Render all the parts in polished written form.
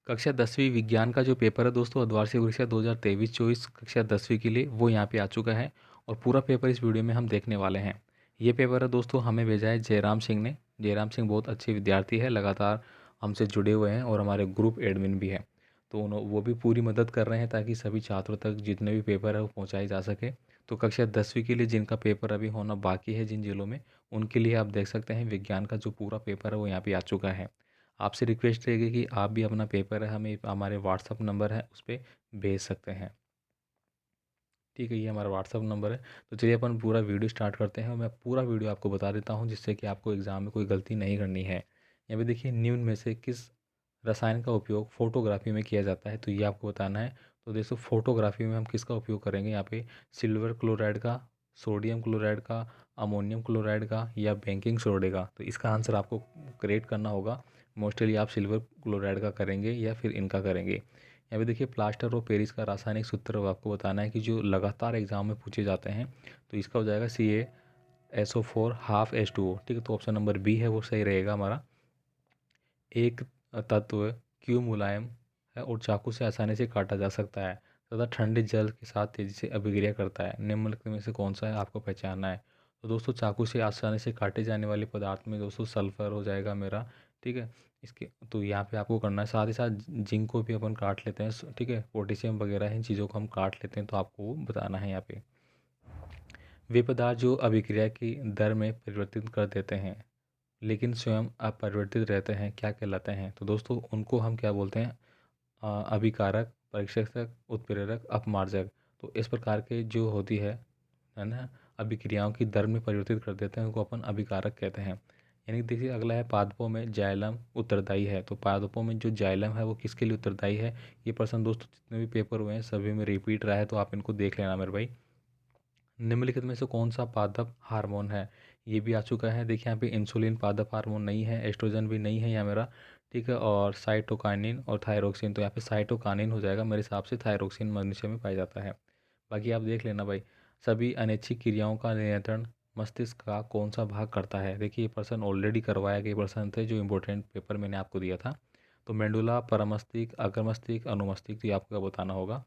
कक्षा 10वीं विज्ञान का जो पेपर है दोस्तों, अर्धवार्षिक परीक्षा 2023-24 कक्षा 10वीं के लिए वो यहाँ पे आ चुका है और पूरा पेपर इस वीडियो में हम देखने वाले हैं। ये पेपर है दोस्तों, हमें भेजा है जयराम सिंह ने। जयराम सिंह बहुत अच्छे विद्यार्थी है, लगातार हमसे जुड़े हुए हैं और हमारे ग्रुप एडमिन भी है। तो वो भी पूरी मदद कर रहे हैं ताकि सभी छात्रों तक जितने भी पेपर है वो पहुँचाए जा सके। तो कक्षा 10वीं के लिए जिनका पेपर अभी होना बाकी है जिन जिलों में, उनके लिए आप देख सकते हैं विज्ञान का जो पूरा पेपर है वो यहाँ पे आ चुका है। आपसे रिक्वेस्ट रहेगी कि आप भी अपना पेपर है हमें हमारे व्हाट्सअप नंबर है उस पर भेज सकते हैं। ठीक है, ये हमारा व्हाट्सअप नंबर है। तो चलिए अपन पूरा वीडियो स्टार्ट करते हैं और मैं पूरा वीडियो आपको बता देता हूँ जिससे कि आपको एग्ज़ाम में कोई गलती नहीं करनी है। यहाँ पे देखिए, निम्न में से किस रसायन का उपयोग फोटोग्राफी में किया जाता है, तो ये आपको बताना है। तो देखो, फोटोग्राफी में हम किसका उपयोग करेंगे यहाँ पे, सिल्वर क्लोराइड का, सोडियम क्लोराइड का, अमोनियम क्लोराइड का या बेकिंग सोडे का। तो इसका आंसर आपको क्रिएट करना होगा। मोस्टली आप सिल्वर क्लोराइड का करेंगे या फिर इनका करेंगे। यहाँ पे देखिए, प्लास्टर ऑफ पेरिस का रासायनिक सूत्र आपको बताना है कि जो लगातार एग्जाम में पूछे जाते हैं। तो इसका हो जाएगा CaSO4 हाफ H2O। ठीक है, तो ऑप्शन नंबर बी है वो सही रहेगा हमारा। एक तत्व क्यों मुलायम है और चाकू से आसानी से काटा जा सकता है तथा ठंडे जल के साथ तेजी से अभिक्रिया करता है, निम्नलिखित में से कौन सा है, आपको पहचानना है। तो दोस्तों, चाकू से आसानी से काटे जाने वाले पदार्थ में दोस्तों सल्फर हो जाएगा मेरा। ठीक है, इसके तो यहाँ पे आपको करना है। साथ ही साथ जिंक को भी अपन काट लेते हैं। ठीक है, पोटेशियम वगैरह इन चीज़ों को हम काट लेते हैं, तो आपको वो बताना है यहाँ पे। वे पदार्थ जो अभिक्रिया की दर में परिवर्तित कर देते हैं लेकिन स्वयं अपरिवर्तित रहते हैं, क्या कहलाते हैं। तो दोस्तों, उनको हम क्या बोलते हैं, अभिकारक, परीक्षक, उत्प्रेरक, अपमार्जक। तो इस प्रकार के जो होती है ना, अभिक्रियाओं की दर में परिवर्तित कर देते हैं, उनको अपन अभिकारक कहते हैं। यानी कि देखिए, अगला है पादपों में जाइलम उत्तरदायी है। तो पादपों में जो जाइलम है वो किसके लिए उत्तरदायी है। ये प्रश्न दोस्तों जितने भी पेपर हुए हैं सभी में रिपीट रहा है, तो आप इनको देख लेना मेरे भाई। निम्नलिखित में से कौन सा पादप हार्मोन है, ये भी आ चुका है। देखिए, यहाँ पे इंसुलिन पादप हार्मोन नहीं है, एस्ट्रोजन भी नहीं है यहाँ मेरा। ठीक है, और साइटोकाइनिन और थायरोक्सिन। तो यहाँ पे साइटोकाइनिन हो जाएगा मेरे हिसाब से, थायरोक्सिन मनुष्य में पाया जाता है। बाकी आप देख लेना भाई। सभी अनैच्छिक क्रियाओं का नियंत्रण मस्तिष्क का कौन सा भाग करता है। देखिए, ये प्रश्न ऑलरेडी करवाया गए प्रश्न थे जो इंपॉर्टेंट पेपर मैंने आपको दिया था। तो मेंडुला, परमस्तिष्क, अग्र मस्तिष्क, अनुमस्तिष्क, तो ये आपको बताना होगा।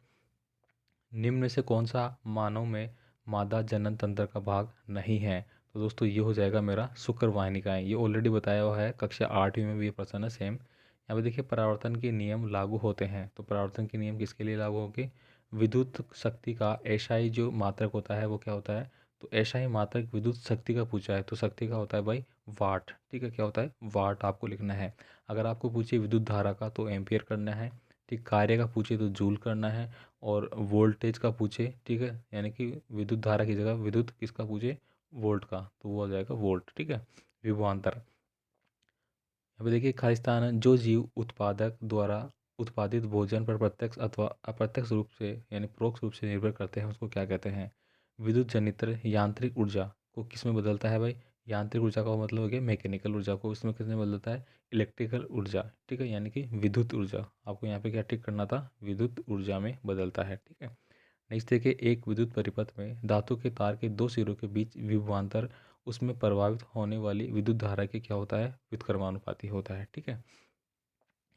निम्न में से कौन सा मानव में मादा जनन तंत्र का भाग नहीं है। तो दोस्तों, ये हो जाएगा मेरा शुक्र वाहिनिकाएं। ये ऑलरेडी बताया हुआ है, कक्षा 8वीं में भी ये प्रश्न है सेम। यहाँ पे देखिए, परावर्तन के नियम लागू होते हैं। तो परावर्तन के नियम किसके लिए लागू होंगे, विद्युत शक्ति का एसआई जो मात्रक होता है वो क्या होता है। तो एसआई मात्रक विद्युत शक्ति का पूछा है, तो शक्ति का होता है भाई वाट। ठीक है, क्या होता है, वाट आपको लिखना है। अगर आपको पूछे विद्युत धारा का तो एम्पियर करना है। ठीक, कार्य का पूछे तो जूल करना है। और वोल्टेज का पूछे, ठीक है, यानी कि विद्युत धारा की जगह विद्युत किसका पूछे, वोल्ट का, तो वो आ जाएगा वोल्ट। ठीक है, विभवांतर। अब देखिए, खालिस्तान जो जीव उत्पादक द्वारा उत्पादित भोजन पर प्रत्यक्ष अथवा अप्रत्यक्ष रूप से यानी परोक्ष रूप से निर्भर करते हैं उसको क्या कहते हैं। विद्युत जनित्र यांत्रिक ऊर्जा को किस में बदलता है भाई, यांत्रिक ऊर्जा का मतलब हो गया मैकेनिकल ऊर्जा को, इसमें किस में बदलता है, इलेक्ट्रिकल ऊर्जा। ठीक है, यानी कि विद्युत ऊर्जा। आपको यहाँ पे क्या टिक करना था, विद्युत ऊर्जा में बदलता है। ठीक है, नेक्स्ट देखिए, एक विद्युत परिपथ में धातु के तार के दो सिरों के बीच विभवांतर उसमें प्रभावित होने वाली विद्युत धारा के क्या होता है, व्युत्क्रमानुपाती होता है। ठीक है,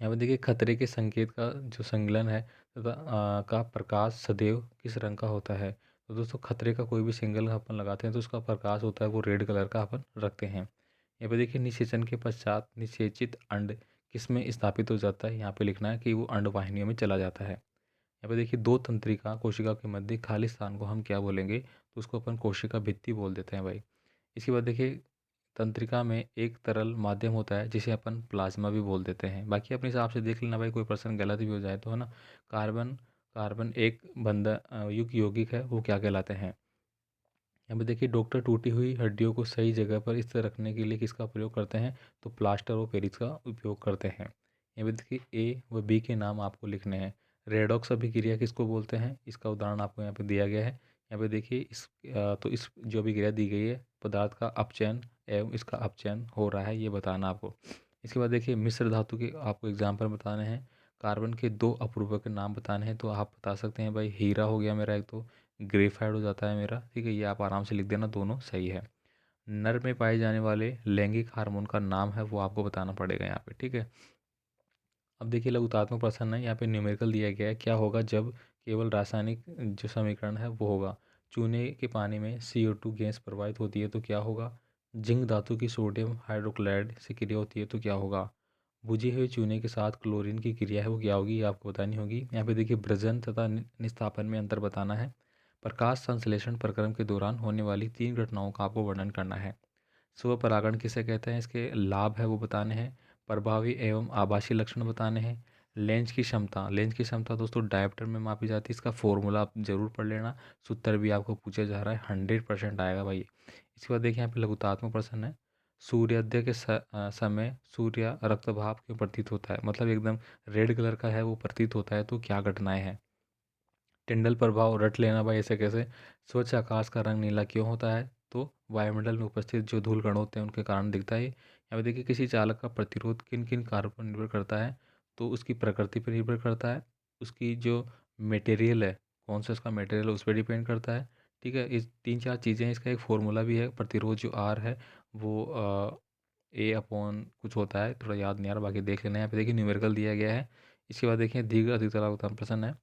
यहाँ पे देखिए, खतरे के संकेत का जो संलग्न है तथा का प्रकाश सदैव किस रंग का होता है। तो दोस्तों, खतरे का कोई भी सिंगल अपन लगाते हैं तो उसका प्रकाश होता है वो रेड कलर का अपन रखते हैं। यहाँ पे देखिए, निषेचन के पश्चात निषेचित अंड किस में स्थापित हो जाता है, यहाँ पे लिखना है कि वो अंड वाहिनियों में चला जाता है। यहाँ पे देखिए, दो तंत्रिका कोशिका के मध्य खाली स्थान को हम क्या बोलेंगे, तो उसको अपन कोशिका भित्ति बोल देते हैं भाई। इसके बाद देखिए, तंत्रिका में एक तरल माध्यम होता है जिसे अपन प्लाज्मा भी बोल देते हैं। बाकी अपने हिसाब से देख लेना भाई, कोई प्रश्न गलत भी हो जाए तो, है ना। कार्बन कार्बन एक बंधन युक्त यौगिक है, वो क्या कहलाते हैं। यहाँ पे देखिए, डॉक्टर टूटी हुई हड्डियों को सही जगह पर स्थिर रखने के लिए किसका प्रयोग करते हैं, तो प्लास्टर ऑफ पेरिस का उपयोग करते हैं। यहाँ पे देखिए, ए व बी के नाम आपको लिखने हैं। रेडॉक्स अभिक्रिया किसको बोलते हैं, इसका उदाहरण आपको यहाँ पे दिया गया है। यहाँ पे देखिए, तो इस जो अभिक्रिया दी गई है, पदार्थ का अपचयन एवं इसका अपचयन हो रहा है, ये बताना आपको। इसके बाद देखिए, मिश्र धातु के आपको एग्जाम्पल बताने हैं। कार्बन के दो अपरूपक के नाम बताने हैं, तो आप बता सकते हैं भाई, हीरा हो गया मेरा एक, तो ग्रेफाइड हो जाता है मेरा। ठीक है, ये आप आराम से लिख देना, दोनों सही है। नर में पाए जाने वाले लैंगिक हार्मोन का नाम है वो आपको बताना पड़ेगा यहाँ पे। ठीक है, अब देखिए लघुतात्मक प्रश्न है, यहाँ पे न्यूमेरिकल दिया गया है, क्या होगा जब केवल रासायनिक जो समीकरण है वो होगा। चूने के पानी में CO2 गैस प्रवाहित होती है तो क्या होगा। जिंक धातु की सोडियम हाइड्रोक्लाइड से क्रिया होती है तो क्या होगा। बुझे हुए चूने के साथ क्लोरीन की क्रिया है वो क्या होगी, ये आपको बतानी होगी। यहाँ पे देखिए ब्रजन तथा निस्तापन में अंतर बताना है। प्रकाश संश्लेषण प्रक्रम के दौरान होने वाली 3 घटनाओं का आपको वर्णन करना है। स्व परागण किसे कहते हैं, इसके लाभ है वो बताने हैं। प्रभावी एवं आभासी लक्षण बताने हैं। लेंस की क्षमता दोस्तों डायोप्टर में मापी जाती है, इसका फॉर्मूला आप जरूर पढ़ लेना। सूत्र भी आपको पूछा जा रहा है, 100% आएगा भाई। इसके बाद देखिए यहाँ पे लघुतात्मक प्रश्न है। सूर्योदय के समय सूर्य रक्त भाप क्यों प्रतीत होता है, मतलब एकदम रेड कलर का है वो प्रतीत होता है, तो क्या घटनाएं हैं। टिंडल प्रभाव रट लेना भाई, ऐसे कैसे। स्वच्छ आकाश का रंग नीला क्यों होता है, तो वायुमंडल में उपस्थित जो धूल कण होते हैं उनके कारण दिखता है। यहाँ पे देखिए किसी चालक का प्रतिरोध किन किन कारकों पर निर्भर करता है, तो उसकी प्रकृति पर निर्भर करता है, उसकी जो मटेरियल है, कौन सा उसका मटेरियल है उस पर डिपेंड करता है। ठीक है, इस 3-4 चीज़ें हैं, इसका एक फॉर्मूला भी है। प्रतिरोध जो आर है वो ए अपॉन कुछ होता है, थोड़ा याद नहीं आ रहा, बाकी देख लेना है। यहाँ पे देखिए न्यूमेरिकल दिया गया है। इसके बाद देखिए दीर्घ अधिकतम प्रश्न है।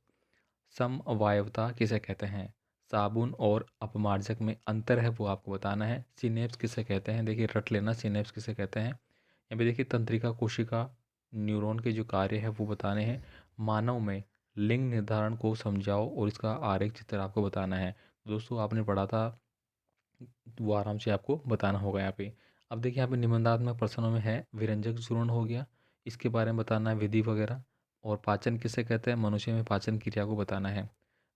समअवायवता किसे कहते हैं, साबुन और अपमार्जक में अंतर है वो आपको बताना है। सिनेप्स किसे कहते हैं, देखिए रट लेना, सिनेप्स किसे कहते हैं। यहाँ पे देखिए तंत्रिका कोशिका न्यूरॉन के जो कार्य है वो बताने हैं। मानव में लिंग निर्धारण को समझाओ और इसका आरेख चित्र आपको बताना है। दोस्तों आपने पढ़ा था, वो आराम से आपको बताना होगा यहाँ पे। अब देखिए यहाँ पे निबंधात्मक प्रश्नों में है विरंजक चूर्ण हो गया, इसके बारे में बताना है, विधि वगैरह। और पाचन किसे कहते हैं, मनुष्य में पाचन क्रिया को बताना है।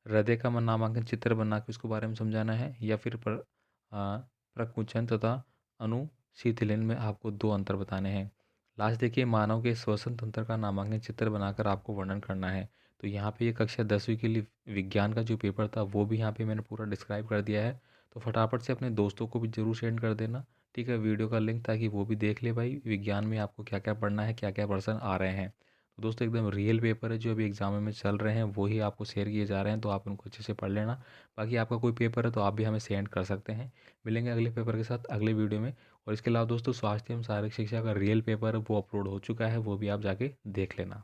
हृदय का नामांकन चित्र बना के उसके बारे में समझाना है, या फिर प्रकुंचन तथा अनुशीतलन में आपको 2 अंतर बताने हैं। लास्ट देखिए मानव के श्वसन तंत्र का नामांकन चित्र बनाकर आपको वर्णन करना है। तो यहाँ पे ये कक्षा 10वीं के लिए विज्ञान का जो पेपर था वो भी यहाँ पे मैंने पूरा डिस्क्राइब कर दिया है। तो फटाफट से अपने दोस्तों को भी ज़रूर सेंड कर देना, ठीक है, वीडियो का लिंक, ताकि वो भी देख ले भाई विज्ञान में आपको क्या क्या पढ़ना है, क्या क्या प्रश्न आ रहे हैं। तो दोस्तों एकदम रियल पेपर है, जो अभी एग्जाम में चल रहे हैं वही आपको शेयर किए जा रहे हैं, तो आप उनको अच्छे से पढ़ लेना। बाकी आपका कोई पेपर है तो आप भी हमें सेंड कर सकते हैं। मिलेंगे अगले पेपर के साथ अगले वीडियो में। और इसके अलावा दोस्तों स्वास्थ्य एवं शारीरिक शिक्षा का रियल पेपर है वो अपलोड हो चुका है, वो भी आप जाके देख लेना।